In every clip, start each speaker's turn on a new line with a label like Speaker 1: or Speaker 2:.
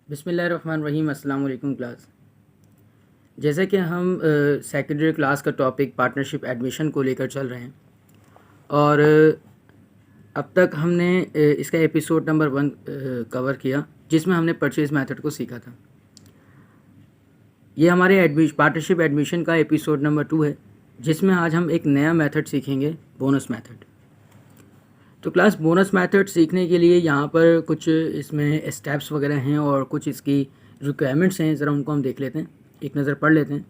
Speaker 1: बिस्मिल्लाहिर्रहमानिर्रहीम। अस्सलाम वालेकुम क्लास। जैसे कि हम सेकेंडरी क्लास का टॉपिक पार्टनरशिप एडमिशन को लेकर चल रहे हैं और अब तक हमने इसका एपिसोड नंबर 1 कवर किया, जिसमें हमने परचेज़ मेथड को सीखा था। ये हमारे पार्टनरशिप एडमिशन का एपिसोड नंबर 2 है, जिसमें आज हम एक नया मेथड सीखेंगे, बोनस मेथड। तो क्लास, बोनस मेथड सीखने के लिए यहाँ पर कुछ इसमें स्टेप्स वगैरह हैं और कुछ इसकी रिक्वायरमेंट्स हैं। ज़रा उनको हम देख लेते हैं, एक नज़र पढ़ लेते हैं।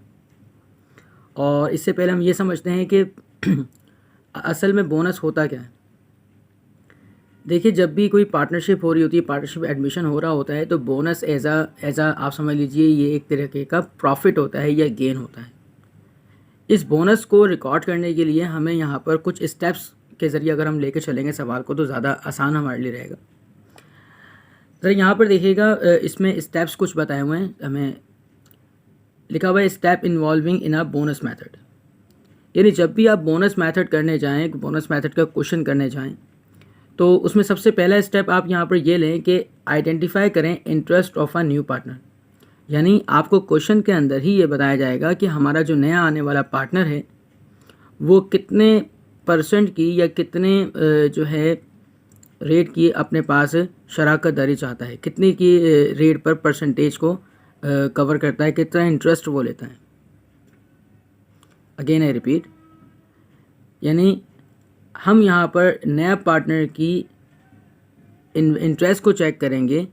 Speaker 1: और इससे पहले हम ये समझते हैं कि असल में बोनस होता क्या है। देखिए, जब भी कोई पार्टनरशिप हो रही होती है, पार्टनरशिप एडमिशन हो रहा होता है, तो बोनस एज आ आप समझ लीजिए ये एक तरीके का प्रॉफिट होता है या गेन होता है। इस बोनस को रिकॉर्ड करने के लिए हमें यहाँ पर कुछ स्टेप्स के ज़रिए अगर हम लेकर चलेंगे सवाल को, तो ज़्यादा आसान हमारे लिए रहेगा। ज़रा यहाँ पर देखिएगा, इसमें स्टेप्स कुछ बताए हुए हैं। हमें लिखा हुआ है step involving in a bonus method. यानी जब भी आप बोनस मेथड करने जाएँ, बोनस मेथड का क्वेश्चन करने जाएँ, तो उसमें सबसे पहला स्टेप आप यहाँ पर ये लें कि आइडेंटिफाई करें interest of a new partner. यानी आपको क्वेश्चन के अंदर ही ये बताया जाएगा कि हमारा जो नया आने वाला पार्टनर है वो कितने परसेंट की या कितने जो है रेट की अपने पास शराकत दारी चाहता है, कितने की रेट पर परसेंटेज को कवर करता है, कितना इंटरेस्ट वो लेता है। अगेन आई रिपीट, यानी हम यहाँ पर नया पार्टनर की इंटरेस्ट को चेक करेंगे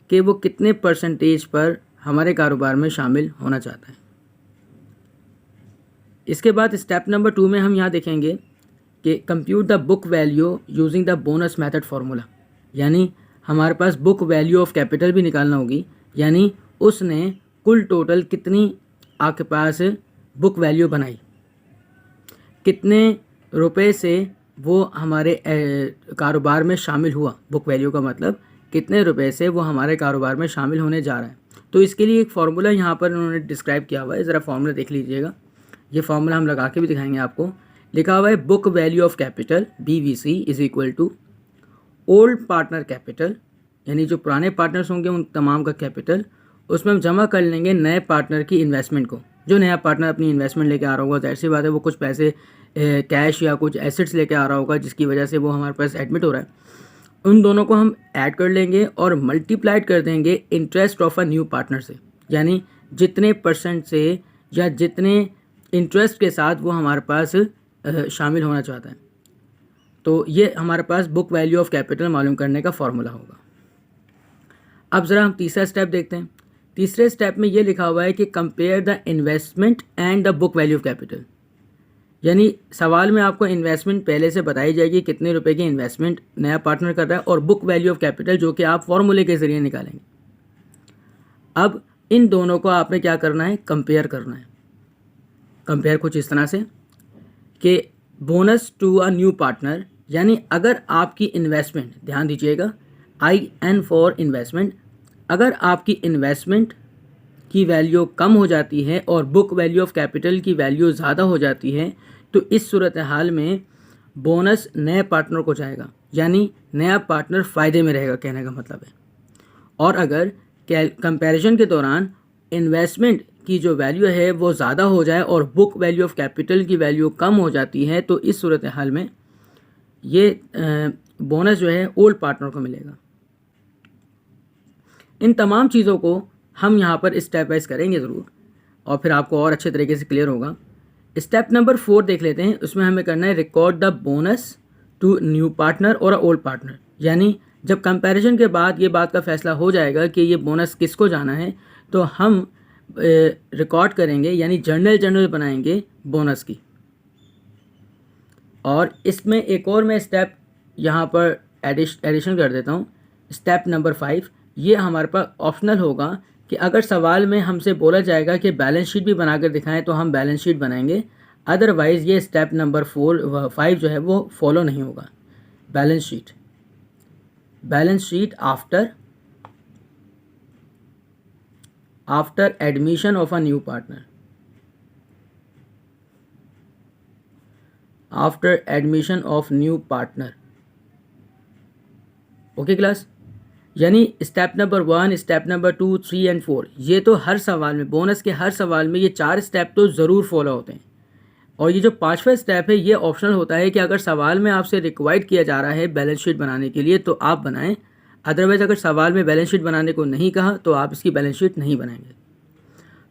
Speaker 1: कि वो कितने परसेंटेज पर हमारे कारोबार में शामिल होना चाहता है। इसके बाद स्टेप नंबर 2 में हम यहाँ देखेंगे कि compute the book value using the bonus method formula. यानी हमारे पास बुक वैल्यू ऑफ कैपिटल भी निकालना होगी, यानी उसने कुल टोटल कितनी आपके पास बुक वैल्यू बनाई, कितने रुपए से वो हमारे कारोबार में शामिल हुआ। बुक वैल्यू का मतलब कितने रुपए से वो हमारे कारोबार में शामिल होने जा रहा है। तो इसके लिए एक फार्मूला यहाँ पर उन्होंने डिस्क्राइब किया हुआ है। ज़रा फार्मूला देख लीजिएगा। ये फार्मूला हम लगा के भी दिखाएंगे आपको। लिखा हुआ है book value of capital BVC is equal to old partner capital, यानी जो पुराने पार्टनर्स होंगे उन तमाम का कैपिटल, उसमें हम जमा कर लेंगे नए पार्टनर की इन्वेस्टमेंट को। जो नया पार्टनर अपनी इन्वेस्टमेंट लेके आ रहा होगा, जाहिर सी बात है वो कुछ पैसे कैश या कुछ एसेट्स लेके आ रहा होगा, जिसकी वजह से वो हमारे पास एडमिट हो रहा है। उन दोनों को हम ऐड कर लेंगे और मल्टीप्लाइड कर देंगे interest of a new partner से, यानी जितने परसेंट से या जितने इंटरेस्ट के साथ वो हमारे पास शामिल होना चाहता है। तो ये हमारे पास बुक वैल्यू ऑफ कैपिटल मालूम करने का फॉर्मूला होगा। अब ज़रा हम तीसरा स्टेप देखते हैं। तीसरे स्टेप में ये लिखा हुआ है कि compare the investment and the book value of capital. यानी सवाल में आपको इन्वेस्टमेंट पहले से बताई जाएगी, कितने रुपए की इन्वेस्टमेंट नया पार्टनर कर रहा है, और बुक वैल्यू ऑफ कैपिटल जो कि आप फॉर्मूले के ज़रिए निकालेंगे। अब इन दोनों को आपने क्या करना है, कंपेयर करना है। कंपेयर कुछ इस तरह से कि bonus to a new partner, यानी अगर आपकी इन्वेस्टमेंट, ध्यान दीजिएगा, IN फॉर इन्वेस्टमेंट, अगर आपकी इन्वेस्टमेंट की वैल्यू कम हो जाती है और बुक वैल्यू ऑफ कैपिटल की वैल्यू ज़्यादा हो जाती है, तो इस सूरत हाल में बोनस नए पार्टनर को जाएगा, यानी नया पार्टनर फ़ायदे में रहेगा, कहने का मतलब है। और अगर कंपैरिजन के दौरान इन्वेस्टमेंट की जो वैल्यू है वो ज़्यादा हो जाए और बुक वैल्यू ऑफ कैपिटल की वैल्यू कम हो जाती है, तो इस सूरत हाल में ये बोनस जो है ओल्ड पार्टनर को मिलेगा। इन तमाम चीज़ों को हम यहाँ पर स्टेप वाइज करेंगे ज़रूर, और फिर आपको और अच्छे तरीके से क्लियर होगा। स्टेप नंबर 4 देख लेते हैं। उसमें हमें करना है record the bonus to new partner और ओल्ड पार्टनर। यानी जब कंपैरिजन के बाद ये बात का फैसला हो जाएगा कि ये बोनस किसको जाना है, तो हम रिकॉर्ड करेंगे, यानी जर्नल बनाएंगे बोनस की। और इसमें एक और मैं स्टेप यहाँ पर एडिशन कर देता हूँ। स्टेप नंबर 5 ये हमारे पास ऑप्शनल होगा कि अगर सवाल में हमसे बोला जाएगा कि बैलेंस शीट भी बनाकर दिखाएं, तो हम बैलेंस शीट बनाएंगे। अदरवाइज़ ये स्टेप नंबर 5 जो है वो फॉलो नहीं होगा। Balance sheet after admission of a new partner, after admission of new partner. Okay class, यानी step number 1, step number 2, 3 and 4 ये तो हर सवाल में, बोनस के हर सवाल में ये 4 स्टेप तो ज़रूर फॉलो होते हैं। और ये जो 5वां स्टेप है ये ऑप्शनल होता है कि अगर सवाल में आपसे रिक्वायर्ड किया जा रहा है बैलेंस शीट बनाने के लिए तो आप बनाएं, अदरवाइज़ अगर सवाल में बैलेंस शीट बनाने को नहीं कहा तो आप इसकी बैलेंस शीट नहीं बनाएंगे।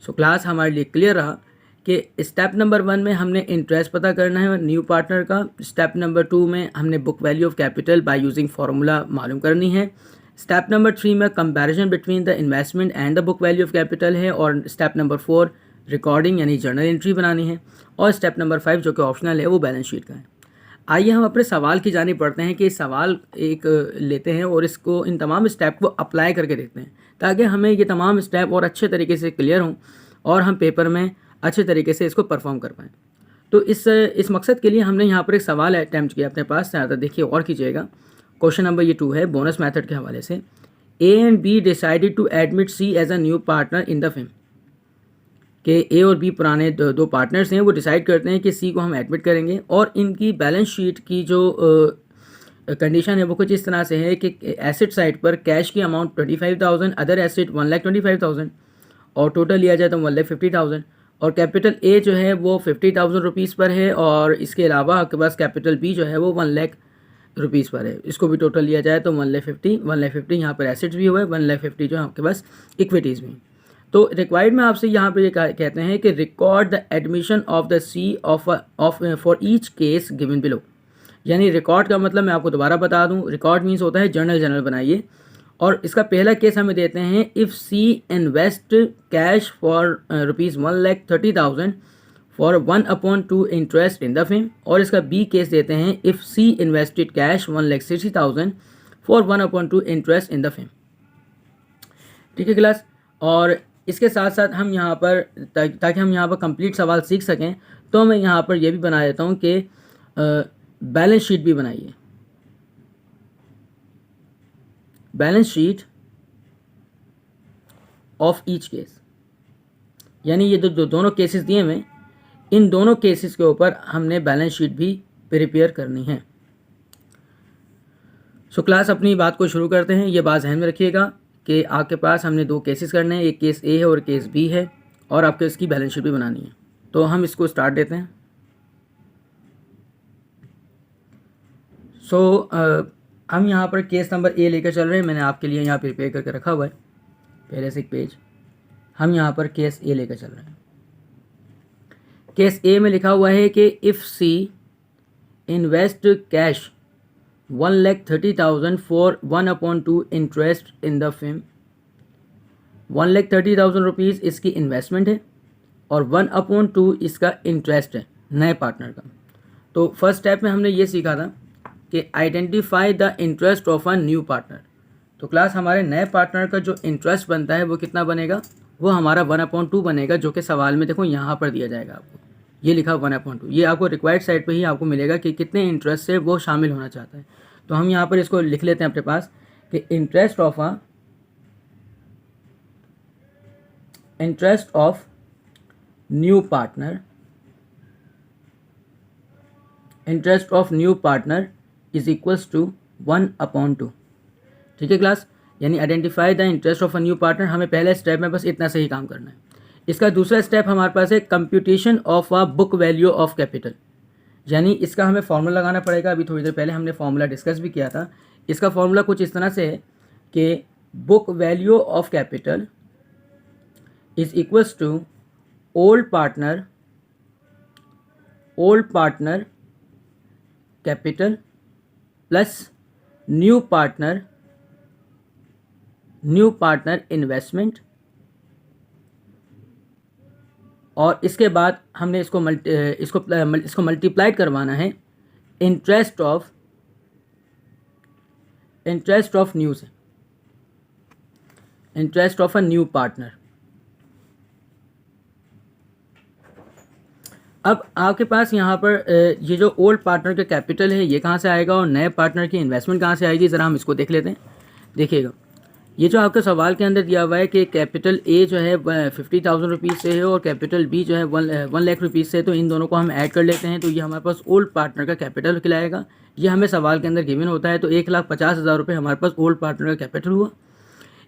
Speaker 1: सो क्लास हमारे लिए क्लियर रहा कि स्टेप नंबर 1 में हमने इंटरेस्ट पता करना है न्यू पार्टनर का, स्टेप नंबर 2 में हमने book value of capital by using formula मालूम करनी है, स्टेप नंबर 3 में comparison between the investment and the book value of capital है, और स्टेप नंबर 4 रिकॉर्डिंग यानी जर्नल एंट्री बनानी है, और स्टेप नंबर 5 जो कि ऑप्शनल है वो बैलेंस शीट का है। आइए हम अपने सवाल की जानिब पढ़ते हैं कि सवाल एक लेते हैं और इसको इन तमाम स्टेप को अप्लाई करके देखते हैं ताकि हमें ये तमाम स्टेप और अच्छे तरीके से क्लियर हों और हम पेपर में अच्छे तरीके से इसको परफॉर्म कर पाएँ। तो इस मकसद के लिए हमने यहाँ पर एक सवाल अटैम्प्ट किया अपने पास, ज़्यादा देखिए और कीजिएगा। क्वेश्चन नंबर ये 2 है बोनस मेथड के हवाले से। A and B decided to admit C as a new partner in the firm, कि ए और बी पुराने दो पार्टनर्स हैं, वो डिसाइड करते हैं कि सी को हम एडमिट करेंगे, और इनकी बैलेंस शीट की जो कंडीशन है वो कुछ इस तरह से है कि एसेट साइड पर कैश की अमाउंट 25,000, अदर एसेट 1,25,000 और टोटल लिया जाए तो 1,50,000, और कैपिटल ए जो है वो 50,000 रुपीज़ पर है, और इसके अलावा आपके पास कैपिटल बी जो है वो 1,00,000 रुपीज़ पर है। इसको भी टोटल लिया जाए तो 1,50,000 यहाँ पर एसेट्स भी हुए, 1,50,000 जो है आपके पास इक्विटीज़ भी। तो रिक्वायर्ड में आपसे यहाँ पे ये कहते हैं कि record the admission of the C of for each case given below. यानी रिकॉर्ड का मतलब मैं आपको दोबारा बता दूँ, रिकॉर्ड मीन्स होता है जर्नल बनाइए, और इसका पहला केस हमें देते हैं if C invest cash for ₹1,30,000 for 1/2 interest in the firm, और इसका बी केस देते हैं if C invested cash 1,60,000 for 1/2 interest in the firm. ठीक है क्लास। और इसके साथ साथ हम यहाँ पर ताकि हम यहाँ पर कंप्लीट सवाल सीख सकें तो मैं यहाँ पर यह भी बना देता हूँ कि बैलेंस शीट भी बनाइए, balance sheet of each case. यानी ये दोनों केसेस दिए हुए, इन दोनों केसेस के ऊपर हमने बैलेंस शीट भी प्रिपेयर करनी है। सो क्लास अपनी बात को शुरू करते हैं। ये बात ध्यान में रखिएगा कि आपके पास हमने 2 केसेस करने हैं, एक केस ए है और केस बी है, और आपको इसकी बैलेंस शीट भी बनानी है। तो हम इसको स्टार्ट देते हैं। सो हम यहाँ पर केस नंबर ए लेकर चल रहे हैं, मैंने आपके लिए यहाँ प्रिपेयर करके रखा हुआ है पहले से एक पेज। हम यहाँ पर केस ए लेकर चल रहे हैं। केस ए में लिखा हुआ है कि if C invest cash 1,30,000 for 1/2 interest in the firm. 1,30,000 rupees इसकी इन्वेस्टमेंट है और 1/2 इसका इंटरेस्ट है नए पार्टनर का। तो फर्स्ट स्टेप में हमने ये सीखा था कि identify the interest of a new partner. तो क्लास हमारे नए पार्टनर का जो इंटरेस्ट बनता है वो कितना बनेगा, वो हमारा 1/2 बनेगा, जो कि सवाल में देखो यहाँ पर दिया जाएगा आपको, ये लिखा 1/2। ये आपको रिक्वायर्ड साइड पे ही आपको मिलेगा कि कितने इंटरेस्ट से वो शामिल होना चाहता है। तो हम यहाँ पर इसको लिख लेते हैं अपने पास कि interest of new partner is equals to 1/2। ठीक है क्लास। यानी identify the interest of a new partner, हमें पहले स्टेप में बस इतना से ही काम करना है। इसका दूसरा स्टेप हमारे पास है computation of a book value of capital. यानी इसका हमें फार्मूला लगाना पड़ेगा। अभी थोड़ी देर पहले हमने फार्मूला डिस्कस भी किया था। इसका फार्मूला कुछ इस तरह से है कि book value of capital is equals to old partner capital plus new partner investment, और इसके बाद हमने इसको मल्टीप्लाइड करवाना है इंटरेस्ट ऑफ न्यू से, interest of a new partner. अब आपके पास यहाँ पर ये जो ओल्ड पार्टनर का कैपिटल है ये कहाँ से आएगा और नए पार्टनर की इन्वेस्टमेंट कहाँ से आएगी, ज़रा हम इसको देख लेते हैं। देखिएगा, ये जो आपके सवाल के अंदर दिया हुआ है कि कैपिटल ए जो है 50,000 रुपीज़ से है और कैपिटल बी जो है 1 लाख रुपीज़ से, तो इन दोनों को हम ऐड कर लेते हैं। तो ये हमारे पास ओल्ड पार्टनर का कैपिटल कहलाएगा। ये हमें सवाल के अंदर गिवन होता है। तो 1,50,000 रुपये हमारे पास ओल्ड पार्टनर का कैपिटल हुआ।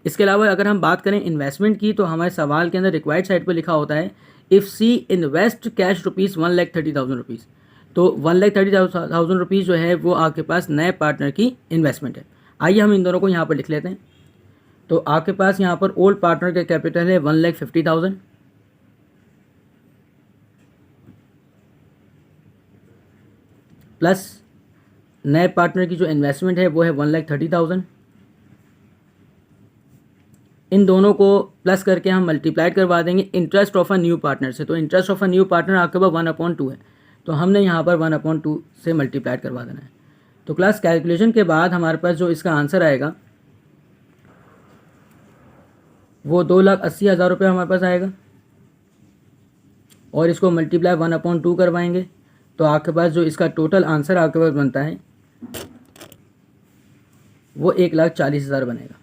Speaker 1: इसके अलावा अगर हम बात करें इन्वेस्टमेंट की, तो हमारे सवाल के अंदर रिक्वायर्ड साइड पर लिखा होता है if C invest cash rupees 1,30,000 rupees. तो 1,30,000 रुपीज़ जो है वो आपके पास नए पार्टनर की इन्वेस्टमेंट है। आइए हम इन दोनों को यहाँ पर लिख लेते हैं। तो आपके पास यहाँ पर ओल्ड पार्टनर का कैपिटल है 1,50,000 प्लस नए पार्टनर की जो इन्वेस्टमेंट है वो है 1,30,000। इन दोनों को प्लस करके हम मल्टीप्लाइड करवा देंगे interest of a new partner से। तो interest of a new partner आपके पास 1/2 है, तो हमने यहाँ पर 1/2 से मल्टीप्लाइड करवा देना है। तो क्लास कैलकुलेशन के बाद हमारे पास जो इसका आंसर आएगा वो 2,80,000 रुपये हमारे पास आएगा, और इसको मल्टीप्लाई 1/2 करवाएंगे तो आपके पास जो इसका टोटल आंसर आपके पास बनता है वो 1,40,000 बनेगा।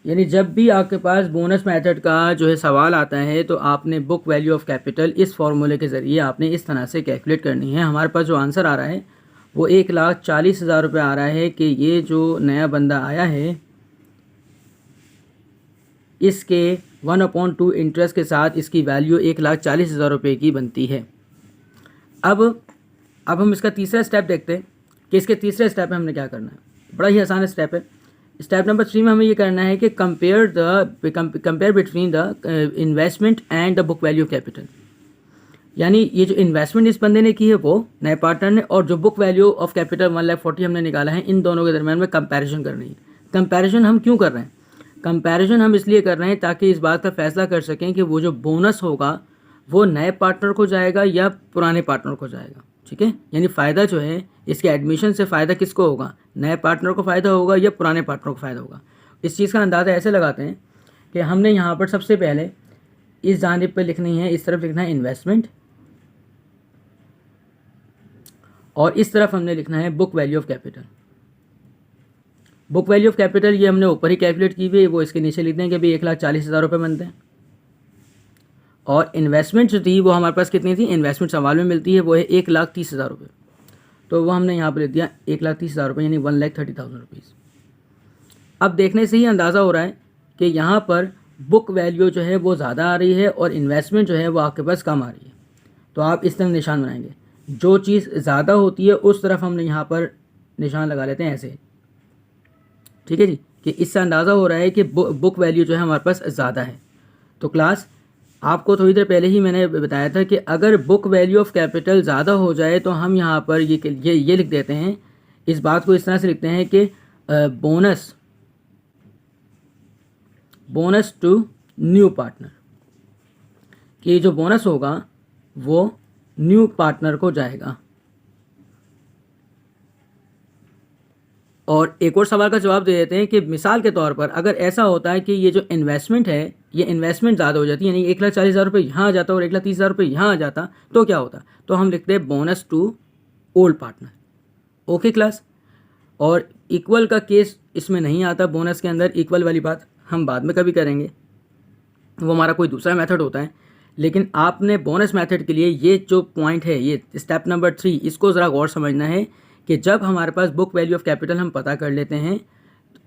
Speaker 1: यानी जब भी आपके पास बोनस मेथड का जो है सवाल आता है तो आपने बुक वैल्यू ऑफ कैपिटल इस फॉर्मूले के ज़रिए आपने इस तरह से कैलकुलेट करनी है। हमारे पास जो आंसर आ रहा है वो 1,40,000 रुपये आ रहा है कि ये जो नया बंदा आया है इसके 1/2 इंटरेस्ट के साथ इसकी वैल्यू 1,40,000 रुपये की बनती है। अब हम इसका तीसरा स्टेप देखते हैं कि इसके तीसरे स्टेप में हमने क्या करना है। बड़ा ही आसान स्टेप है। स्टेप नंबर 3 में हमें ये करना है कि compare between the investment and the book value of capital. यानी ये जो इन्वेस्टमेंट इस बंदे ने की है वो नए पार्टनर ने, और जो बुक वैल्यू ऑफ कैपिटल 1,40,000 हमने निकाला है, इन दोनों के दरम्यान में कंपैरिजन करनी है। कंपैरिजन हम क्यों कर रहे हैं? कंपैरिजन हम इसलिए कर रहे हैं ताकि इस बात का फैसला कर सकें कि वो जो बोनस होगा वो नए पार्टनर को जाएगा या पुराने पार्टनर को जाएगा। ठीक है, यानी फ़ायदा जो है इसके एडमिशन से फ़ायदा किसको होगा? नए पार्टनर को फ़ायदा होगा या पुराने पार्टनर को फ़ायदा होगा। इस चीज़ का अंदाज़ा ऐसे लगाते हैं कि हमने यहाँ पर सबसे पहले इस जानिब पर लिखनी है, इस तरफ लिखना है इन्वेस्टमेंट, और इस तरफ हमने लिखना है book value of capital. Book value of capital ये हमने ऊपर ही कैलकुलेट की हुई है, वो इसके नीचे लिख दें कि भाई 1,40,000 रुपये बनते हैं। और इन्वेस्टमेंट जो थी वो हमारे पास कितनी थी? इन्वेस्टमेंट सवाल में मिलती है वो है 1,30,000 रुपये, तो वो हमने यहाँ पर लिख दिया 1,30,000 रुपये यानी 1,30,000 रुपीज़। अब देखने से ही अंदाज़ा हो रहा है कि यहाँ पर बुक वैल्यू जो है वो ज़्यादा आ रही है और इन्वेस्टमेंट जो है वो आपके पास कम आ रही है। तो आप इस तरह निशान बनाएंगे, जो चीज़ ज़्यादा होती है उस तरफ हमने यहाँ पर निशान लगा लेते हैं ऐसे। ठीक है जी, कि इससे अंदाज़ा हो रहा है कि बुक वैल्यू जो है हमारे पास ज़्यादा है। तो क्लास आपको थोड़ी देर पहले ही मैंने बताया था कि अगर बुक वैल्यू ऑफ कैपिटल ज़्यादा हो जाए तो हम यहाँ पर ये लिख देते हैं, इस बात को इस तरह से लिखते हैं कि बोनस टू न्यू पार्टनर, कि जो बोनस होगा वो न्यू पार्टनर को जाएगा। और एक और सवाल का जवाब दे देते हैं कि मिसाल के तौर पर अगर ऐसा होता है कि ये जो इन्वेस्टमेंट है ये इन्वेस्टमेंट ज़्यादा हो जाती है, यानी 1,40,000 रुपये यहाँ आ जाता और 1,30,000 रुपये यहाँ आ जाता, तो क्या होता? तो हम लिखते हैं bonus to old partner. Okay class. और इक्वल का केस इसमें नहीं आता, बोनस के अंदर इक्वल वाली बात हम बाद में कभी करेंगे, वो हमारा कोई दूसरा मेथड होता है। लेकिन आपने बोनस मेथड के लिए ये जो पॉइंट है, ये स्टेप नंबर 3, इसको ज़रा गौर समझना है कि जब हमारे पास बुक वैल्यू ऑफ कैपिटल हम पता कर लेते हैं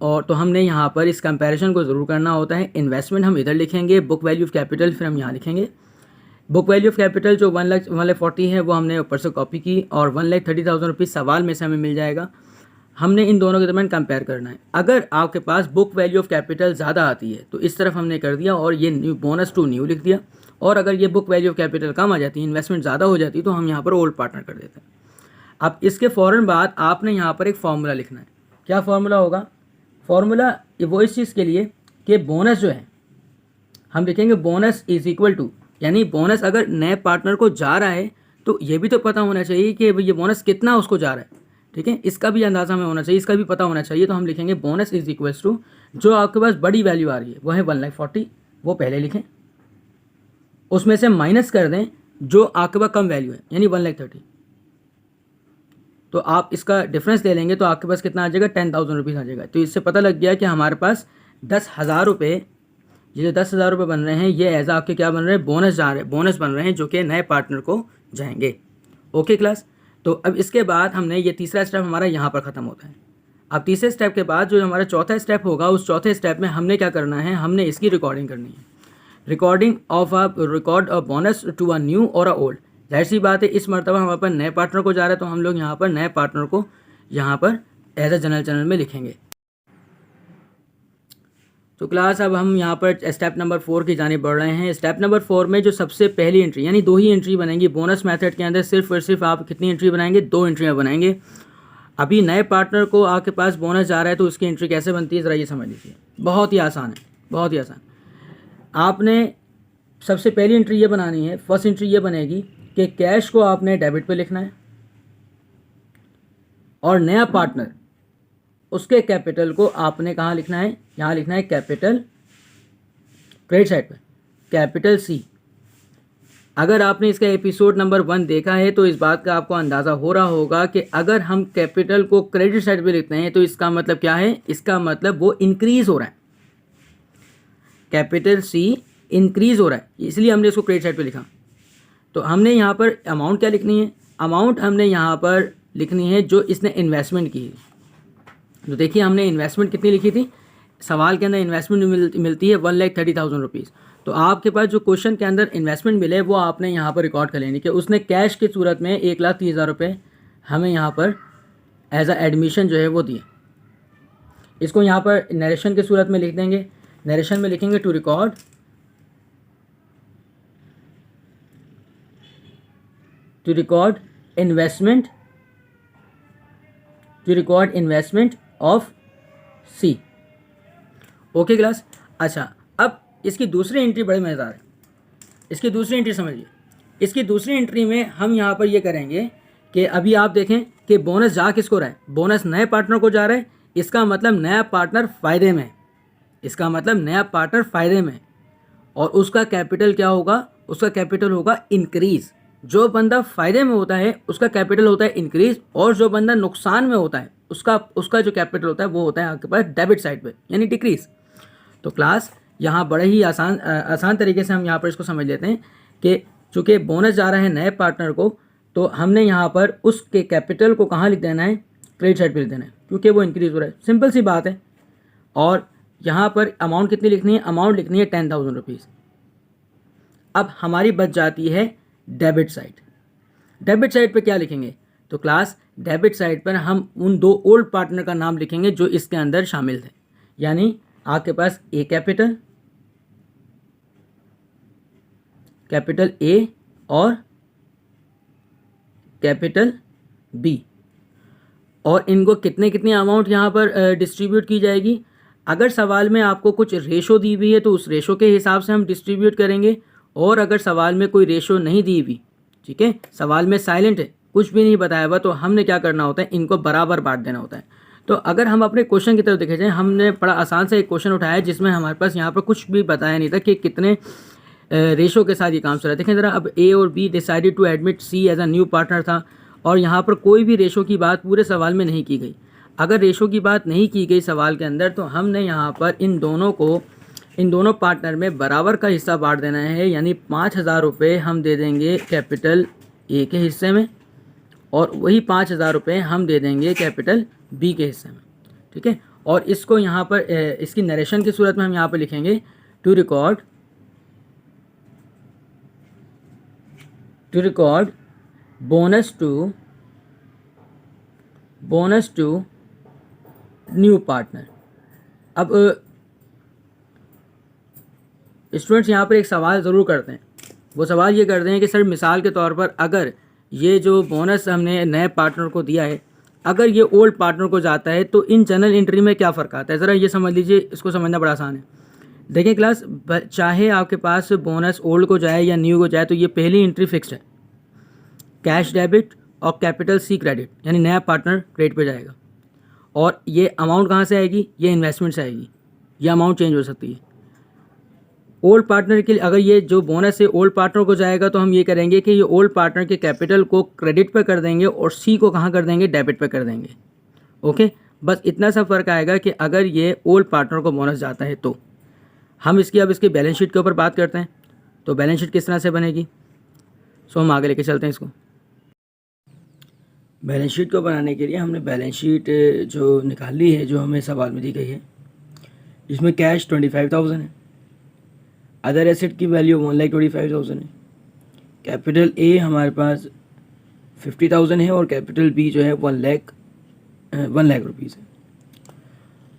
Speaker 1: और तो हमने यहाँ पर इस कंपैरिजन को ज़रूर करना होता है। इन्वेस्टमेंट हम इधर लिखेंगे, बुक वैल्यू ऑफ कैपिटल फिर हम यहाँ लिखेंगे। बुक वैल्यू ऑफ कैपिटल जो 1,40,000 है वो हमने ऊपर से कॉपी की, और 1,30,000 रुपीज़ सवाल में से हमें मिल जाएगा। हमने इन दोनों के दरमियान कंपेयर करना है। अगर आपके पास बुक वैल्यू ऑफ कैपिटल ज़्यादा आती है तो इस तरफ हमने कर दिया और ये न्यू बोनस टू न्यू लिख दिया, और अगर ये बुक वैल्यू ऑफ कैपिटल कम आ जाती है, इन्वेस्टमेंट ज़्यादा हो जाती है, तो हम यहाँ पर ओल्ड पार्टनर कर देते हैं। अब इसके फ़ौरन बाद आपने यहाँ पर एक फार्मूला लिखना है। क्या फार्मूला होगा? फार्मूला वो इस चीज़ के लिए कि बोनस जो है हम लिखेंगे बोनस इज़ इक्वल टू, यानी बोनस अगर नए पार्टनर को जा रहा है तो ये भी तो पता होना चाहिए कि ये बोनस कितना उसको जा रहा है। ठीक है, इसका भी अंदाज़ा हमें होना चाहिए, इसका भी पता होना चाहिए। तो हम लिखेंगे बोनस इज़ इक्वल्स टू, जो आपके पास बड़ी वैल्यू आ रही है वो है 1,40,000, वो पहले लिखें, उसमें से माइनस कर दें जो आपके पास कम वैल्यू है यानी 1,30,000, तो आप इसका डिफरेंस ले लेंगे तो आपके पास कितना आ जाएगा? 10,000 रुपीज़ आ जाएगा। तो इससे पता लग गया कि हमारे पास 10,000 रुपये, ये जो 10,000 रुपये बन रहे हैं ये एज आपके क्या बन रहे हैं? बोनस जा रहे हैं, बोनस बन रहे हैं जो कि नए पार्टनर को जाएंगे। Okay class. तो अब इसके बाद हमने ये तीसरा स्टेप हमारा यहाँ पर ख़त्म होता है। अब तीसरे स्टेप के बाद जो हमारा चौथा स्टेप होगा, उस चौथे स्टेप में हमने क्या करना है, हमने इसकी रिकॉर्डिंग करनी है। Recording of a record a bonus to a new और अ ओल्ड। जाहिर सी बात है इस मरतबा हमारे पास नए पार्टनर को जा रहा है, तो हम लोग यहाँ पर नए पार्टनर को यहाँ पर एज अ जनरल चैनल में लिखेंगे। तो क्लास अब हम यहाँ पर स्टेप नंबर 4 की जाने बढ़ रहे हैं। स्टेप नंबर 4 में जो सबसे पहली एंट्री, यानी 2 ही एंट्री बनेंगी बोनस मेथड के अंदर, सिर्फ और सिर्फ आप कितनी एंट्री बनाएंगे, 2 एंट्रियाँ बनाएंगे। अभी नए पार्टनर को आपके पास बोनस जा रहा है तो उसकी एंट्री कैसे बनती है ज़रा ये समझ लीजिए। बहुत ही आसान है, बहुत ही आसान। आपने सबसे पहली एंट्री ये बनानी है, फर्स्ट एंट्री ये बनेगी कि कैश को आपने डेबिट पे लिखना है और नया पार्टनर उसके कैपिटल को आपने कहाँ लिखना है, यहाँ लिखना है कैपिटल क्रेडिट साइड पे, कैपिटल सी। अगर आपने इसका एपिसोड नंबर 1 देखा है तो इस बात का आपको अंदाज़ा हो रहा होगा कि अगर हम कैपिटल को क्रेडिट साइड पे लिखते हैं तो इसका मतलब क्या है, इसका मतलब वो इंक्रीज़ हो रहा है, कैपिटल सी इंक्रीज़ हो रहा है, इसलिए हमने इसको क्रेडिट साइड पे लिखा। तो हमने यहाँ पर अमाउंट क्या लिखनी है, अमाउंट हमने यहाँ पर लिखनी है जो इसने इन्वेस्टमेंट की है। तो देखिए हमने इन्वेस्टमेंट कितनी लिखी थी, सवाल के अंदर इन्वेस्टमेंट मिलती है 1,30,000 रुपीज़। तो आपके पास जो क्वेश्चन के अंदर इन्वेस्टमेंट मिले वो आपने यहाँ पर रिकॉर्ड कर लेनी कि उसने कैश की सूरत में 1,30,000 रुपये हमें यहाँ पर एज अ एडमिशन जो है वो दिए। इसको यहाँ पर नरेशन की सूरत में लिख देंगे। नरेशन में लिखेंगे to record investment of C. Okay class. अच्छा, अब इसकी दूसरी एंट्री बड़ी मज़ेदार है, इसकी दूसरी एंट्री समझिए। इसकी दूसरी एंट्री में हम यहाँ पर ये करेंगे कि अभी आप देखें कि बोनस जा किसको रहा है, बोनस नए पार्टनर को जा रहा है। इसका मतलब नया पार्टनर फ़ायदे में, इसका मतलब नया पार्टनर फ़ायदे में, और उसका कैपिटल क्या होगा, उसका कैपिटल होगा इंक्रीज़। जो बंदा फ़ायदे में होता है उसका कैपिटल होता है इंक्रीज़, और जो बंदा नुकसान में होता है उसका जो कैपिटल होता है वो होता है आपके पास डेबिट साइड पे, यानी डिक्रीज़। तो क्लास यहाँ बड़े ही आसान तरीके से हम यहाँ पर इसको समझ लेते हैं कि चूँकि बोनस जा रहा है नए पार्टनर को, तो हमने यहाँ पर उसके कैपिटल को कहाँ लिख देना है, क्रेडिट साइड पे लिख देना है, क्योंकि वो इंक्रीज़ हो रहा है। सिंपल सी बात है। और यहाँ पर अमाउंट कितनी लिखनी है, अमाउंट लिखनी है 10,000 रुपीज़। अब हमारी बच जाती है डेबिट साइड। डेबिट साइड पे क्या लिखेंगे, तो क्लास डेबिट साइड पर हम उन 2 ओल्ड पार्टनर का नाम लिखेंगे जो इसके अंदर शामिल थे। यानी आपके पास कैपिटल ए और कैपिटल बी, और इनको कितने कितने अमाउंट यहाँ पर डिस्ट्रीब्यूट की जाएगी। अगर सवाल में आपको कुछ रेशो दी हुई है तो उस रेशो के हिसाब से हम डिस्ट्रीब्यूट करेंगे, और अगर सवाल में कोई रेशो नहीं दी हुई, ठीक है, सवाल में साइलेंट है, कुछ भी नहीं बताया हुआ, तो हमने क्या करना होता है, इनको बराबर बांट देना होता है। तो अगर हम अपने क्वेश्चन की तरफ देखे जाए, हमने बड़ा आसान से एक क्वेश्चन उठाया जिसमें हमारे पास यहाँ पर कुछ भी बताया नहीं था कि कितने रेशो के साथ ये काम चल रहा है। देखें ज़रा, अब ए और B decided to admit C as a new partner था, और यहाँ पर कोई भी रेशो की बात पूरे सवाल में नहीं की गई। अगर रेशो की बात नहीं की गई सवाल के अंदर, तो हमने यहाँ पर इन दोनों पार्टनर में बराबर का हिस्सा बांट देना है। यानी 5,000 रुपये हम दे देंगे कैपिटल ए के हिस्से में, और वही 5,000 रुपये हम दे देंगे कैपिटल बी के हिस्से में, ठीक है। और इसको यहाँ पर इसकी नरेशन की सूरत में हम यहाँ पर लिखेंगे to record bonus to new partner. अब स्टूडेंट्स यहाँ पर एक सवाल ज़रूर करते हैं। वो सवाल ये करते हैं कि सर मिसाल के तौर पर अगर ये जो बोनस हमने नए पार्टनर को दिया है, अगर ये ओल्ड पार्टनर को जाता है तो इन जनरल एंट्री में क्या फ़र्क आता है, ज़रा ये समझ लीजिए। इसको समझना बड़ा आसान है। देखिए क्लास, चाहे आपके पास बोनस ओल्ड को जाए या न्यू को जाए, तो ये पहली एंट्री फिक्स्ड है, कैश डेबिट और कैपिटल सी क्रेडिट, यानी नया पार्टनर क्रेडिट पे जाएगा। और ये अमाउंट कहाँ से आएगी, ये इन्वेस्टमेंट से आएगी। ये अमाउंट चेंज हो सकती है। ओल्ड पार्टनर के लिए अगर ये जो बोनस है ओल्ड पार्टनर को जाएगा, तो हम ये करेंगे कि ये ओल्ड पार्टनर के कैपिटल को क्रेडिट पे कर देंगे और सी को कहाँ कर देंगे, डेबिट पे कर देंगे। ओके, बस इतना सा फ़र्क आएगा कि अगर ये ओल्ड पार्टनर को बोनस जाता है तो हम इसकी बैलेंस शीट के ऊपर बात करते हैं। तो बैलेंस शीट किस तरह से बनेगी, सो हम आगे लेके चलते हैं इसको। बैलेंस शीट को बनाने के लिए हमने बैलेंस शीट जो निकाली है, जो हमें सवाल में दी गई है, इसमें कैश 25,000 है, अदर एसेट की वैल्यू 1,25,000 है, कैपिटल ए हमारे पास 50,000 है और कैपिटल बी जो है 1,00,000 रुपीज़ है।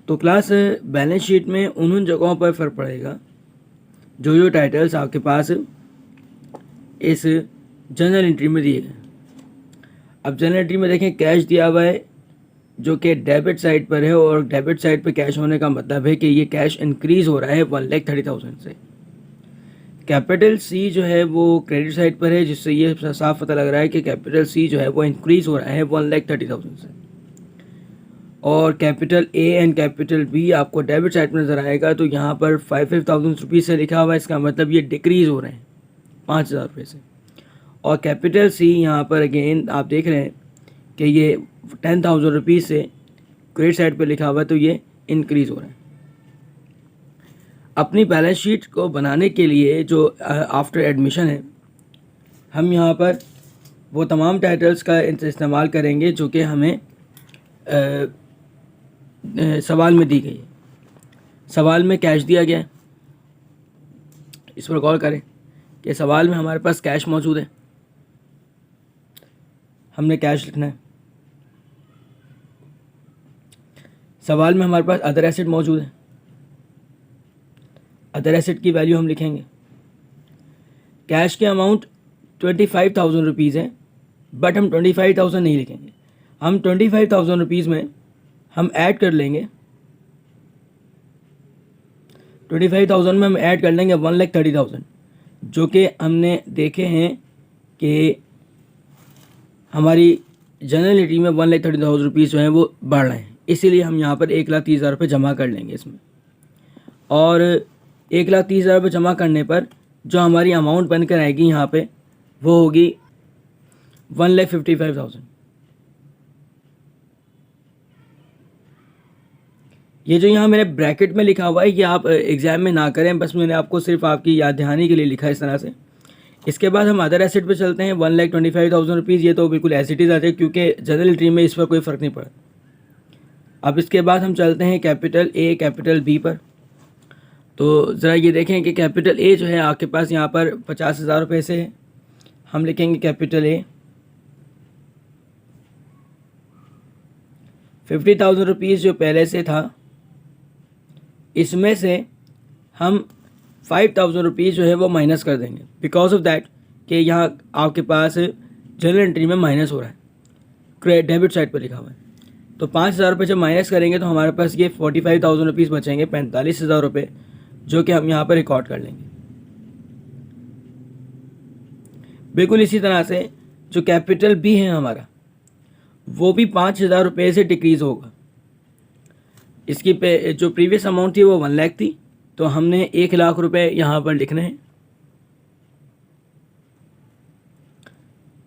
Speaker 1: तो क्लास बैलेंस शीट में उन जगहों पर फ़र्क पड़ेगा जो टाइटल्स आपके पास इस जनरल एंट्री में दिए गए। अब जनरल एंट्री में देखें कैश दिया हुआ है जो कि डेबिट साइड पर है, और डेबिट साइड पर कैश होने का मतलब है कि ये कैश इंक्रीज़ हो रहा है 1,30,000 से। कैपिटल सी जो है वो क्रेडिट साइड पर है, जिससे ये साफ पता लग रहा है कि कैपिटल सी जो है वो इंक्रीज़ हो रहा है 1,30,000 से। और capital A and capital B आपको डेबिट साइड पर नज़र आएगा, तो यहाँ पर 5,000 रुपीज़ से लिखा हुआ है, इसका मतलब ये डिक्रीज़ हो रहे हैं 5,000 रुपये से। और कैपिटल सी यहाँ पर अगेन आप देख रहे हैं कि ये 10,000 रुपीज़ से क्रेडिट साइड पर लिखा हुआ है, तो ये इंक्रीज़ हो रहा है। अपनी बैलेंस शीट को बनाने के लिए जो आफ्टर एडमिशन है, हम यहाँ पर वो तमाम टाइटल्स का इस्तेमाल करेंगे जो कि हमें सवाल में दी गई है। सवाल में कैश दिया गया है, इस पर गौर करें कि सवाल में हमारे पास कैश मौजूद है, हमने कैश लिखना है। सवाल में हमारे पास अदर एसेट मौजूद है, अदर एसेट की वैल्यू हम लिखेंगे। कैश के अमाउंट 25,000 रुपीज़ है, बट हम 25,000 नहीं लिखेंगे, हम 25,000 रुपीज़ में हम ऐड कर लेंगे, 25,000 में हम ऐड कर लेंगे 1,30,000, जो कि हमने देखे हैं कि हमारी जनरल एंट्री में 1,30,000 रुपीज़ जो हैं वो बढ़ रहे हैं, इसीलिए हम यहाँ पर 1,30,000 रुपये जमा कर लेंगे इसमें। और 1,30,000 रुपये जमा करने पर जो हमारी अमाउंट बनकर आएगी यहाँ पे वो होगी 1,55,000। ये जो यहाँ मेरे ब्रैकेट में लिखा हुआ है ये आप एग्ज़ाम में ना करें, बस मैंने आपको सिर्फ आपकी याद दहानी के लिए लिखा है इस तरह से। इसके बाद हम अदर एसेट पे चलते हैं। 1,25,000 रुपीज़, ये तो बिल्कुल एज इट इज़ आते हैं क्योंकि जनरल एंट्री में इस पर कोई फ़र्क नहीं पड़ा। अब इसके बाद हम चलते हैं कैपिटल ए कैपिटल बी पर। तो ज़रा ये देखें कि कैपिटल ए जो है आपके पास यहाँ पर 50,000 रुपये से है, हम लिखेंगे कैपिटल ए। 50,000 रुपीज़ जो पहले से था, इसमें से हम 5,000 रुपीज़ जो है वो माइनस कर देंगे, बिकॉज ऑफ दैट कि यहाँ आपके पास जनरल एंट्री में माइनस हो रहा है, डेबिट साइड पर लिखा हुआ है। तो 5,000 रुपये जब माइनस करेंगे तो हमारे पास ये 45,000 रुपीज़ बचेंगे, 45,000 रुपये, जो कि हम यहाँ पर रिकॉर्ड कर लेंगे। बिल्कुल इसी तरह से जो कैपिटल बी है हमारा, वो भी 5,000 रुपये से डिक्रीज़ होगा। इसकी जो प्रीवियस अमाउंट थी वो 1 लाख थी, तो हमने 1 लाख रुपये यहाँ पर लिखने हैं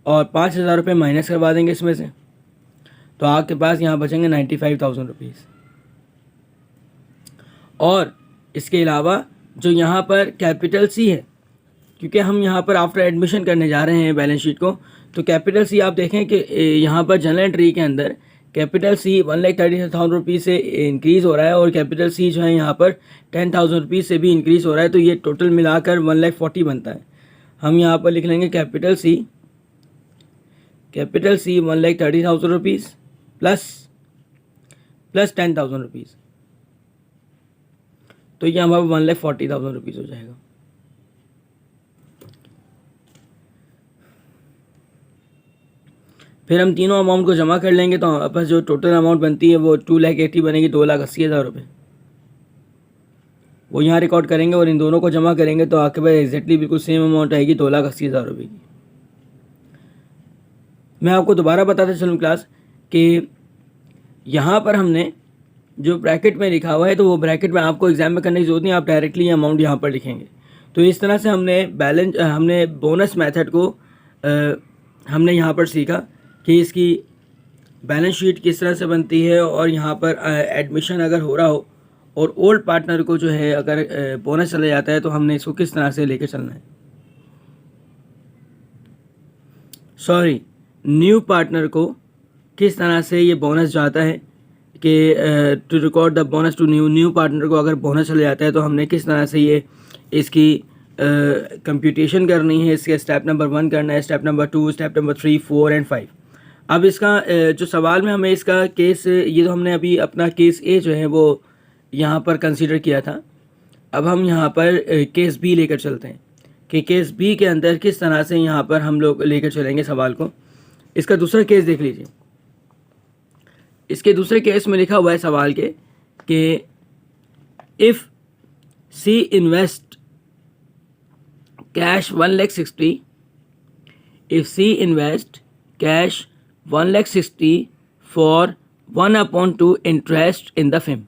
Speaker 1: और 5,000 रुपये माइनस करवा देंगे इसमें से, तो आपके पास यहाँ बचेंगे 95,000 रुपीज़। और इसके अलावा जो यहाँ पर कैपिटल सी है, क्योंकि हम यहाँ पर आफ्टर एडमिशन करने जा रहे हैं बैलेंस शीट को, तो कैपिटल सी आप देखें कि यहाँ पर जनरल एंट्री के अंदर कैपिटल सी 1,30,000 रुपीज़ से इंक्रीज़ हो रहा है और कैपिटल सी जो है यहाँ पर 10,000 रुपीज़ से भी इंक्रीज़ हो रहा है, तो ये टोटल मिलाकर 1,40,000 बनता है। हम यहाँ पर लिख लेंगे capital C 1,30,000 rupees plus 10,000 rupees, तो ये हमारा 1,40,000 रुपीज़ हो जाएगा। फिर हम तीनों अमाउंट को जमा कर लेंगे तो हमारे पास जो टोटल अमाउंट बनती है वो 2,80,000 बनेगी, 2,80,000 रुपये वो यहाँ रिकॉर्ड करेंगे और इन दोनों को जमा करेंगे तो आपके पास एग्जैक्टली बिल्कुल सेम अमाउंट आएगी 2,80,000 रुपये की। मैं आपको दोबारा बताता चलूँ क्लास कि यहाँ पर हमने जो ब्रैकेट में लिखा हुआ है तो वो ब्रैकेट में आपको एग्जाम में करने की जरूरत नहीं, आप डायरेक्टली अमाउंट यहाँ पर लिखेंगे। तो इस तरह से हमने बोनस मेथड को हमने यहाँ पर सीखा कि इसकी बैलेंस शीट किस तरह से बनती है, और यहाँ पर एडमिशन अगर हो रहा हो और ओल्ड पार्टनर को जो है अगर बोनस चला जाता है तो हमने इसको किस तरह से लेके चलना है, न्यू पार्टनर को किस तरह से ये बोनस जाता है कि to record the bonus to new partner को अगर बोनस चला जाता है तो हमने किस तरह से ये इसकी कंप्यूटेशन करनी है, इसके स्टेप नंबर 1 करना है, step number 2, step number 3, 4 and 5। अब इसका जो सवाल में हमें इसका केस, ये तो हमने अभी अपना केस ए जो है वो यहाँ पर कंसीडर किया था। अब हम यहाँ पर केस बी लेकर चलते हैं कि केस बी के अंदर किस तरह से यहाँ पर हम लोग लेकर चलेंगे सवाल को। इसका दूसरा केस देख लीजिए। इसके दूसरे केस में लिखा हुआ है सवाल के कि if C invest cash 1,60,000, if C invest cash 1,60,000 for 1/2 interest in the firm.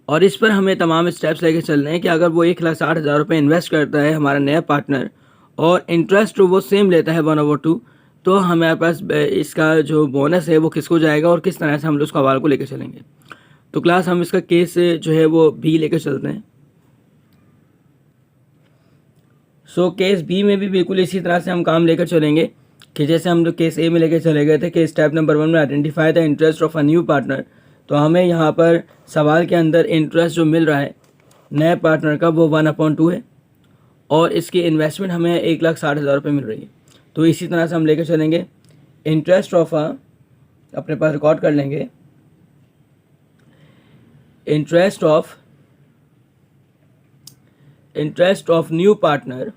Speaker 1: और इस पर हमें तमाम स्टेप्स लेके चलने हैं कि अगर वो 1,60,000 रुपये इन्वेस्ट करता है हमारा नया पार्टनर और इंटरेस्ट वो सेम लेता है 1/2, तो हमारे पास इसका जो बोनस है वो किसको जाएगा और किस तरह से हम लोग उस सवाल को लेकर चलेंगे। तो क्लास हम इसका केस जो है वो बी लेकर चलते हैं। सो केस बी में भी बिल्कुल इसी तरह से हम काम लेकर चलेंगे कि जैसे हम लोग केस ए में लेकर चले गए थे कि स्टेप नंबर 1 में identify the interest of a new partner. तो हमें यहाँ पर सवाल के अंदर इंटरेस्ट जो मिल रहा है नए पार्टनर का वो 1/2 है और इसकी इन्वेस्टमेंट हमें 1,60,000 रुपये मिल रही है। तो इसी तरह से हम लेकर चलेंगे इंटरेस्ट ऑफ अपने पास रिकॉर्ड कर लेंगे, interest of new partner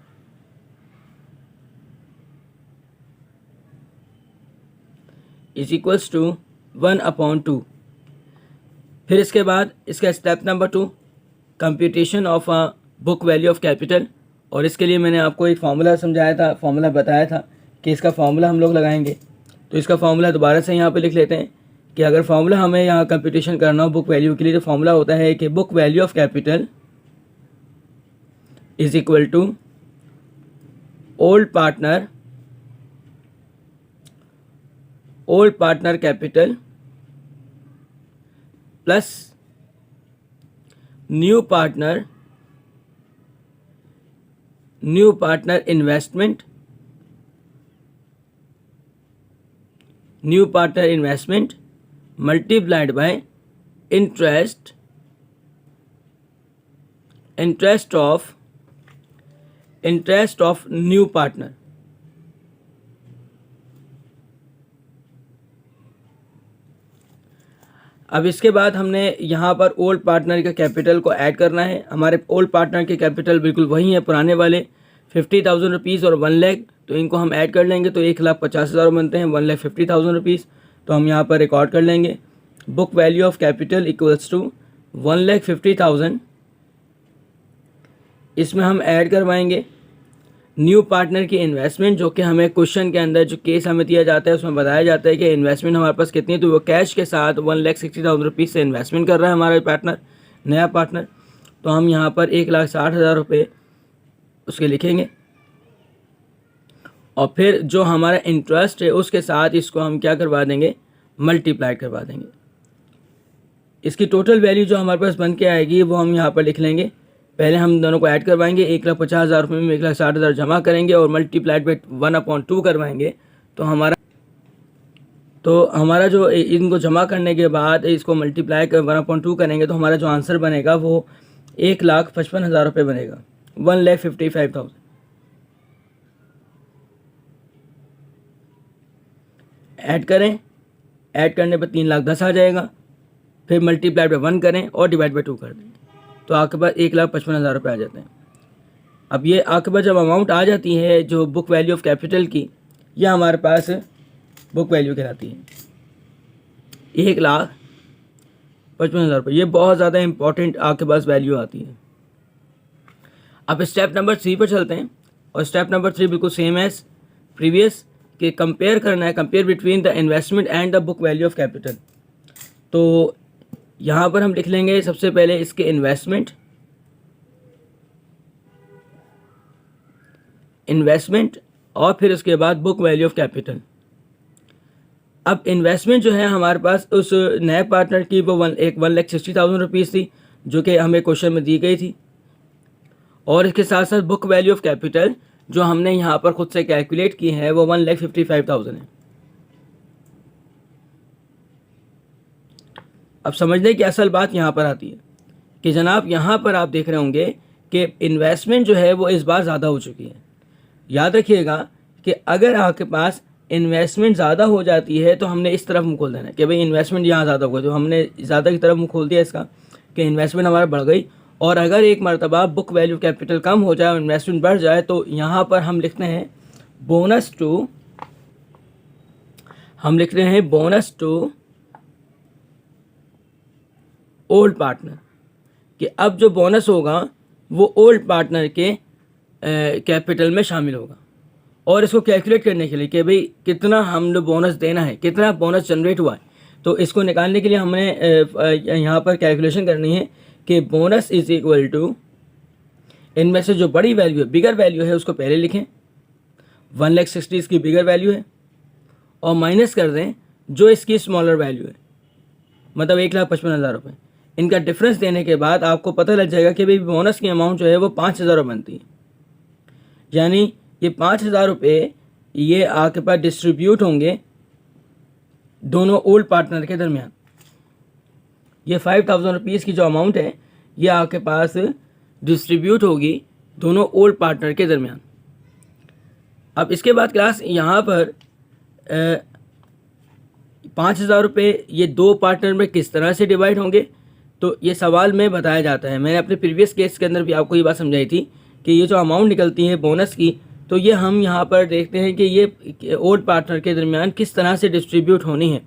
Speaker 1: is equals to 1/2। फिर इसके बाद इसका step number 2 computation of a book value of capital. और इसके लिए मैंने आपको एक फार्मूला समझाया था, फार्मूला बताया था कि इसका फार्मूला हम लोग लगाएंगे। तो इसका फार्मूला दोबारा से यहाँ पे लिख लेते हैं कि अगर फार्मूला हमें यहाँ कंप्यूटेशन करना हो बुक वैल्यू के लिए तो फार्मूला होता है कि book value of capital is equal to old partner capital plus new partner investment multiplied by interest of new partner. अब इसके बाद हमने यहाँ पर ओल्ड पार्टनर के कैपिटल को ऐड करना है। हमारे ओल्ड पार्टनर के कैपिटल बिल्कुल वही है पुराने वाले 50,000 रुपीज़ और 1 लाख, तो इनको हम ऐड कर लेंगे तो 1,50,000 बनते हैं, 1,50,000 रुपीज़। तो हम यहाँ पर रिकॉर्ड कर लेंगे book value of capital equals to 1,50,000। इसमें हम ऐड करवाएंगे न्यू पार्टनर की इन्वेस्टमेंट, जो कि हमें क्वेश्चन के अंदर जो केस हमें दिया जाता है उसमें बताया जाता है कि इन्वेस्टमेंट हमारे पास कितनी है। तो वो कैश के साथ 1,60,000 रुपीज़ से इन्वेस्टमेंट कर रहा है हमारा पार्टनर, नया पार्टनर। तो हम यहाँ पर 1,60,000 रुपये उसके लिखेंगे और फिर जो हमारा इंटरेस्ट है उसके साथ इसको हम क्या करवा देंगे, मल्टीप्लाई करवा देंगे। इसकी टोटल वैल्यू जो हमारे पास बन के आएगी वो हम यहाँ पर लिख लेंगे। पहले हम दोनों को ऐड करवाएंगे, 1,50,000 रुपये में 1,60,000 जमा करेंगे और मल्टीप्लाइड बाय 1/2 करवाएंगे। तो हमारा जो इनको जमा करने के बाद इसको मल्टीप्लाई कर 1/2 करेंगे तो हमारा जो आंसर बनेगा वो 1,55,000 रुपये बनेगा, 1,55,000। ऐड करें, ऐड करने पर 3,10,000 आ जाएगा, फिर मल्टीप्लाई बाय 1 करें और डिवाइड बाय 2 कर दें तो आपके पास 1,55,000 रुपये आ जाते हैं। अब ये आपके पास जब अमाउंट आ जाती है जो बुक वैल्यू ऑफ कैपिटल की, यह हमारे पास बुक वैल्यू कहलाती है 1,55,000 रुपये। ये बहुत ज़्यादा इंपॉर्टेंट आपके पास वैल्यू आती है। अब स्टेप नंबर 3 पर चलते हैं और स्टेप नंबर 3 बिल्कुल सेम एज प्रीवियस कि कंपेयर करना है, compare between the investment and the book value of capital. तो यहाँ पर हम लिख लेंगे सबसे पहले इसके इन्वेस्टमेंट और फिर उसके बाद बुक वैल्यू ऑफ कैपिटल। अब इन्वेस्टमेंट जो है हमारे पास उस नए पार्टनर की वो 1,60,000 रुपीज़ थी जो कि हमें क्वेश्चन में दी गई थी, और इसके साथ साथ बुक वैल्यू ऑफ कैपिटल जो हमने यहाँ पर खुद से कैलकुलेट की है वो 1,55,000 है। अब समझने की असल बात यहाँ पर आती है कि जनाब यहाँ पर आप देख रहे होंगे कि इन्वेस्टमेंट जो है वो इस बार ज़्यादा हो चुकी है। याद रखिएगा कि अगर आपके पास इन्वेस्टमेंट ज़्यादा हो जाती है तो हमने इस तरफ मुँह खोल देना है कि भाई इन्वेस्टमेंट यहाँ ज़्यादा हो गई, तो हमने ज़्यादा की तरफ मुँह खोल दिया इसका कि इन्वेस्टमेंट हमारा बढ़ गई। और अगर एक मरतबा बुक वैल्यू कैपिटल कम हो जाए और इन्वेस्टमेंट बढ़ जाए तो यहाँ पर हम लिखते हैं बोनस टू ओल्ड पार्टनर, कि अब जो बोनस होगा वो ओल्ड पार्टनर के कैपिटल में शामिल होगा। और इसको कैलकुलेट करने के लिए कि भाई कितना हमने बोनस देना है, कितना बोनस जनरेट हुआ है, तो इसको निकालने के लिए हमने यहाँ पर कैलकुलेशन करनी है कि बोनस इज इक्वल टू, इनमें से जो बड़ी वैल्यू है, बिगर वैल्यू है, उसको पहले लिखें, 1,60,000 इसकी बिगर वैल्यू है, और माइनस कर दें जो इसकी स्मॉलर वैल्यू है, मतलब 1,55,000 रुपये। इनका डिफरेंस देने के बाद आपको पता लग जाएगा कि भाई बोनस की अमाउंट जो है वो 5,000 बनती है। यानी ये 5,000 रुपये ये आपके पास डिस्ट्रीब्यूट होंगे दोनों ओल्ड पार्टनर के दरमियान। ये 5,000 रुपीज़ की जो अमाउंट है ये आपके पास डिस्ट्रीब्यूट होगी दोनों ओल्ड पार्टनर के दरमियान। अब इसके बाद क्लास यहाँ पर 5,000 रुपये ये दो पार्टनर में किस तरह से डिवाइड होंगे, तो ये सवाल में बताया जाता है। मैंने अपने प्रीवियस केस के अंदर भी आपको ये बात समझाई थी कि ये जो अमाउंट निकलती है बोनस की, तो ये हम यहाँ पर देखते हैं कि ये ओल्ड पार्टनर के दरमियान किस तरह से डिस्ट्रीब्यूट होनी है।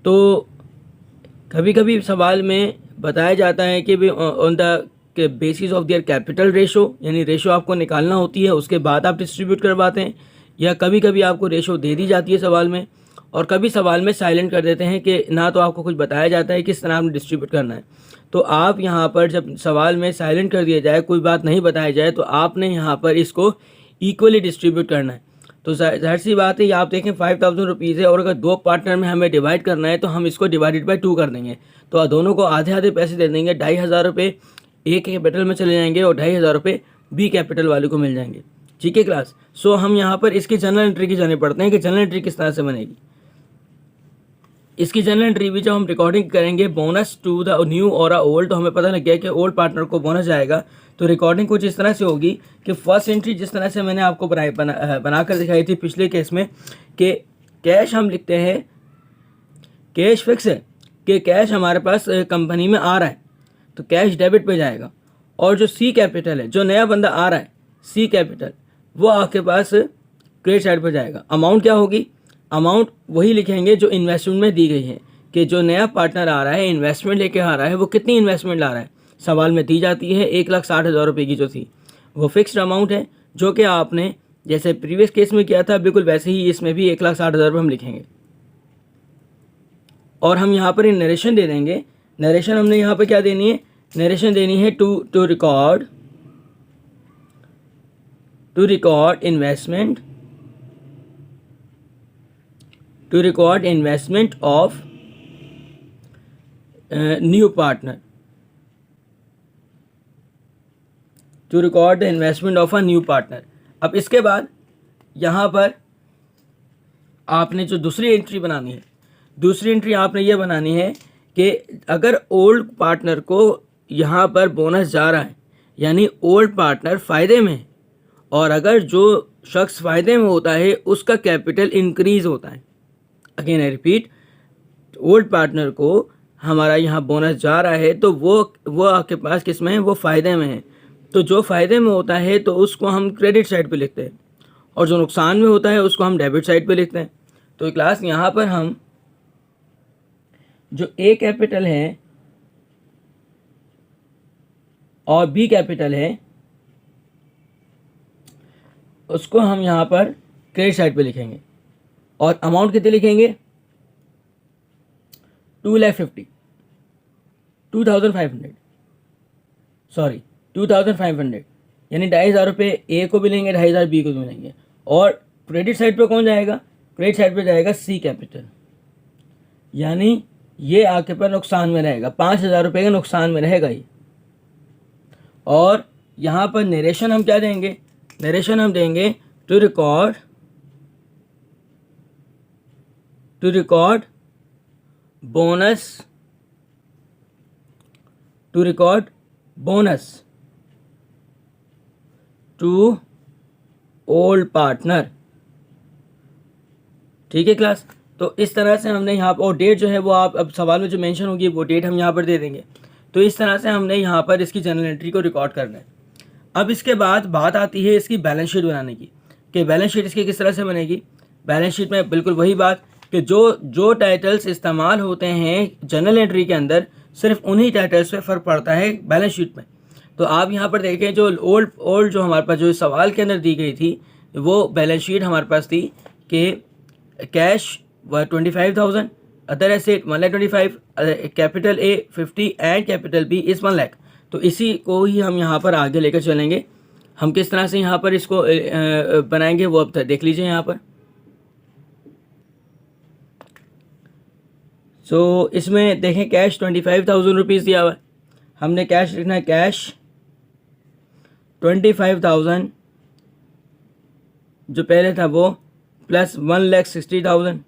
Speaker 1: तो कभी कभी सवाल में बताया जाता है कि on the basis of their capital ratio, यानी रेशो आपको निकालना होती है, उसके बाद आप डिस्ट्रीब्यूट करवाते हैं। या कभी कभी आपको रेशो दे दी जाती है सवाल में, और कभी सवाल में साइलेंट कर देते हैं कि ना तो आपको कुछ बताया जाता है किस तरह आपने डिस्ट्रीब्यूट करना है। तो आप यहाँ पर जब सवाल में साइलेंट कर दिया जाए, कोई बात नहीं बताया जाए, तो आपने यहाँ पर इसको इक्वली डिस्ट्रीब्यूट करना है। तो जाहिर सी बात है, आप देखें 5,000 रुपीज़ है और अगर दो पार्टनर में हमें डिवाइड करना है तो हम इसको डिवाइडेड बाई 2 कर देंगे। तो दोनों को आधे आधे पैसे दे देंगे। 2,500 रुपये ए कैपिटल में चले जाएंगे और 2,500 रुपये बी कैपिटल वाले को मिल जाएंगे। ठीक है क्लास। सो हम यहाँ पर इसकी जनरल एंट्री की जाने पड़ते हैं कि जनरल एंट्री किस तरह से बनेगी। इसकी जनरल एंट्री भी जब हम रिकॉर्डिंग करेंगे बोनस टू द न्यू और ओल्ड, तो हमें पता लग गया कि ओल्ड पार्टनर को बोनस जाएगा। तो रिकॉर्डिंग कुछ इस तरह से होगी कि फर्स्ट एंट्री जिस तरह से मैंने आपको बनाकर दिखाई थी पिछले केस में, कि कैश हम लिखते हैं, कैश फिक्स है कि कैश हमारे पास कंपनी में आ रहा है तो कैश डेबिट पे जाएगा। और जो सी कैपिटल है, जो नया बंदा आ रहा है सी कैपिटल, वो आपके पास क्रेडिट साइड पर जाएगा। अमाउंट क्या होगी, अमाउंट वही लिखेंगे जो इन्वेस्टमेंट में दी गई है, कि जो नया पार्टनर आ रहा है इन्वेस्टमेंट लेके आ रहा है वो कितनी इन्वेस्टमेंट ला रहा है। सवाल में दी जाती है 1,60,000 रुपये की जो थी वो फिक्स्ड अमाउंट है, जो कि आपने जैसे प्रीवियस केस में किया था बिल्कुल वैसे ही इसमें भी 1,60,000 रुपये हम लिखेंगे। और हम यहाँ पर नरेशन दे देंगे। नरेशन हमने यहाँ पर क्या देनी है, नरेशन देनी है to record investment, to record investment of new partner, to record the investment of a new partner। अब इसके बाद यहाँ पर आपने जो दूसरी एंट्री बनानी है, दूसरी एंट्री आपने ये बनानी है कि अगर ओल्ड पार्टनर को यहाँ पर बोनस जा रहा है, यानी ओल्ड पार्टनर फ़ायदे में है, और अगर जो शख्स फ़ायदे में होता है उसका कैपिटल इंक्रीज़ होता है। Again I repeat, old partner को हमारा यहाँ बोनस जा रहा है तो वो आपके पास किस में है, वो फ़ायदे में है। तो जो फ़ायदे में होता है तो उसको हम क्रेडिट साइड पे लिखते हैं, और जो नुकसान में होता है उसको हम डेबिट साइड पे लिखते हैं। तो क्लास यहाँ पर हम जो ए कैपिटल है और बी कैपिटल है उसको हम यहाँ पर क्रेडिट साइड पे लिखेंगे। और अमाउंट कितने लिखेंगे, 2,50,000 2,500, यानी 2,500 रुपये ए को भी लेंगे, 2,500 बी को भी लेंगे। और क्रेडिट साइड पे कौन जाएगा, क्रेडिट साइड पे जाएगा सी कैपिटल, यानी ये आपके पास नुकसान में रहेगा, 5,000 रुपये के नुकसान में रहेगा ये। और यहाँ पर नरेशन हम क्या देंगे, नरेशन हम देंगे to record bonus to record bonus to old partner. ठीक है क्लास, तो इस तरह से हमने यहाँ पर, और डेट जो है वो आप अब सवाल में जो मेंशन होगी वो डेट हम यहाँ पर दे देंगे। तो इस तरह से हमने यहाँ पर इसकी जर्नल एंट्री को रिकॉर्ड करना है। अब इसके बाद बात आती है इसकी बैलेंस शीट बनाने की, कि बैलेंस शीट इसकी किस तरह से बनेगी। बैलेंस शीट में बिल्कुल वही बात कि जो टाइटल्स इस्तेमाल होते हैं जर्नल एंट्री के अंदर, सिर्फ उन्हीं टाइटल्स पे फ़र्क पड़ता है बैलेंस शीट में। तो आप यहाँ पर देखें, जो ओल्ड जो हमारे पास जो सवाल के अंदर दी गई थी, वो बैलेंस शीट हमारे पास थी कि cash 25,000, other asset 1,25,000, capital A 50 and capital B is 1 lakh. तो इसी को ही हम यहाँ पर आगे लेकर चलेंगे। हम किस तरह से यहाँ पर इसको बनाएंगे वो अब देख लीजिए यहाँ पर। सो इसमें देखें कैश 25,000 रुपीज़ दिया हुआ है, हमने कैश लिखना है, कैश 25,000 जो पहले था वो प्लस 1,60,000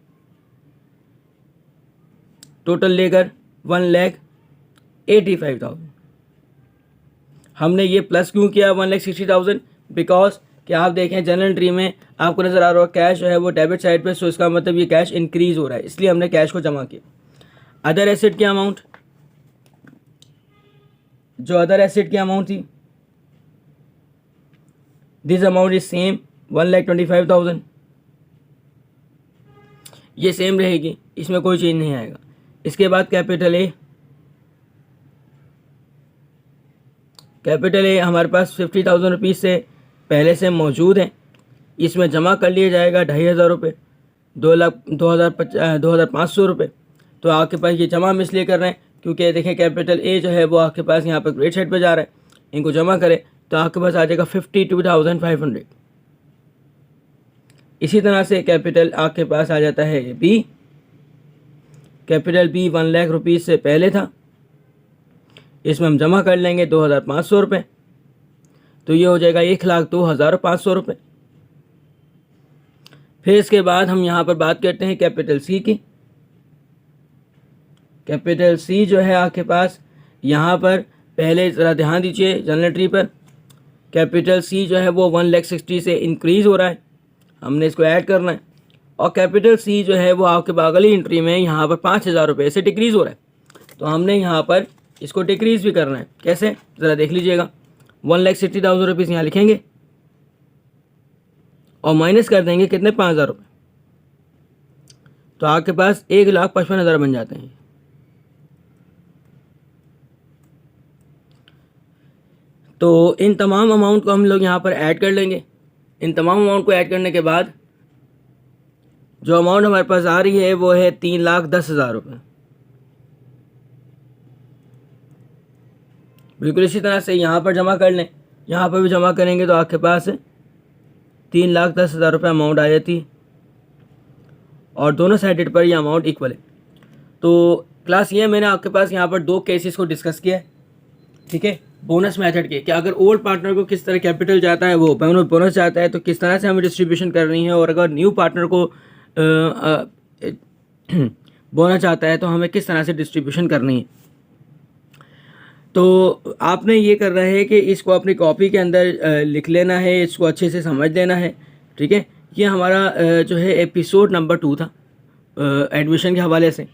Speaker 1: टोटल लेकर 1,85,000। हमने ये प्लस क्यों किया 1,60,000? बिकॉज कि आप देखें जनरल एंट्री में आपको नज़र आ रहा है कैश जो है वो डेबिट साइड पे, सो इसका मतलब ये कैश इंक्रीज़ हो रहा है, इसलिए हमने कैश को जमा किया। अदर एसेट की अमाउंट, जो अदर एसेट की अमाउंट थी, दिस अमाउंट इज सेम 1,25,000, ये सेम रहेगी, इसमें कोई चेंज नहीं आएगा। इसके बाद कैपिटल ए हमारे पास 50,000 रुपीज़ से पहले से मौजूद है, इसमें जमा कर लिया जाएगा 2,500 रुपये, 2,500 रुपये। तो आपके पास ये जमा हम इसलिए कर रहे हैं क्योंकि देखें कैपिटल ए जो है वो आपके पास यहाँ पर क्रेडिट साइड पे जा रहा है, इनको जमा करें तो आपके पास आ जाएगा 52,500। इसी तरह से कैपिटल आपके पास आ जाता है B, capital B 1 lakh rupees से पहले था, इसमें हम जमा कर लेंगे 2,500 रुपये, तो ये हो जाएगा 1,02,500 रुपये। फिर इसके बाद हम यहाँ पर बात करते हैं कैपिटल सी की। कैपिटल सी जो है आपके पास यहाँ पर पहले ज़रा ध्यान दीजिए जनरल एंट्री पर, कैपिटल सी जो है वो 1,60,000 से इंक्रीज़ हो रहा है, हमने इसको ऐड करना है। और कैपिटल सी जो है वो आपके अगली एंट्री में यहाँ पर 5,000 रुपये से डिक्रीज़ हो रहा है, तो हमने यहाँ पर इसको डिक्रीज़ भी करना है। कैसे, ज़रा देख लीजिएगा। 1,60,000 रुपीज़ यहाँ लिखेंगे और माइनस कर देंगे कितने, 5,000 रुपये, तो आपके पास 1,55,000 बन जाते हैं। तो इन तमाम अमाउंट को हम लोग यहाँ पर ऐड कर लेंगे। इन तमाम अमाउंट को ऐड करने के बाद जो अमाउंट हमारे पास आ रही है वो है 3,10,000 रुपये। बिल्कुल इसी तरह से यहाँ पर जमा कर लें, यहाँ पर भी जमा करेंगे तो आपके पास 3,10,000 रुपये अमाउंट आ जाती है, और दोनों साइडेड पर ये अमाउंट इक्वल है। तो क्लास ये मैंने आपके पास यहाँ पर 2 केसेस को डिस्कस किया है, ठीक है, बोनस मेथड के, कि अगर ओल्ड पार्टनर को किस तरह कैपिटल जाता है, वो बोनस जाता है, तो किस तरह से हमें डिस्ट्रीब्यूशन करनी है, और अगर न्यू पार्टनर को बोनस जाता है तो हमें किस तरह से डिस्ट्रीब्यूशन करनी है। तो आपने ये करना है कि इसको अपनी कॉपी के अंदर लिख लेना है, इसको अच्छे से समझ लेना है, ठीक है। ये हमारा जो है एपिसोड नंबर 2 था एडमिशन के हवाले से।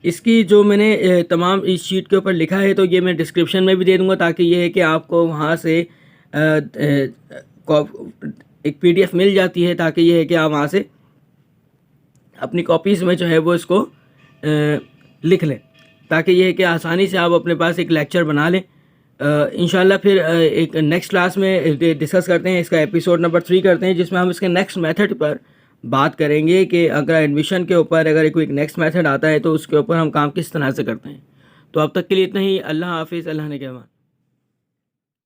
Speaker 1: इसकी जो मैंने तमाम इस शीट के ऊपर लिखा है तो ये मैं डिस्क्रिप्शन में भी दे दूँगा, ताकि ये है कि आपको वहाँ से एक PDF मिल जाती है, ताकि ये है कि आप वहाँ से अपनी कॉपीज़ में जो है वो इसको लिख लें, ताकि ये है कि आसानी से आप अपने पास एक लेक्चर बना लें। इंशाल्लाह फिर एक नेक्स्ट क्लास में डिस्कस करते हैं, इसका एपिसोड नंबर 3 करते हैं, जिसमें हम इसके नेक्स्ट मेथड पर बात करेंगे कि अगर एडमिशन के ऊपर अगर कोई नेक्स्ट मेथड आता है तो उसके ऊपर हम काम किस तरह से करते हैं। तो अब तक के लिए इतना ही। अल्लाह हाफिज़, अल्लाह ने कहमान।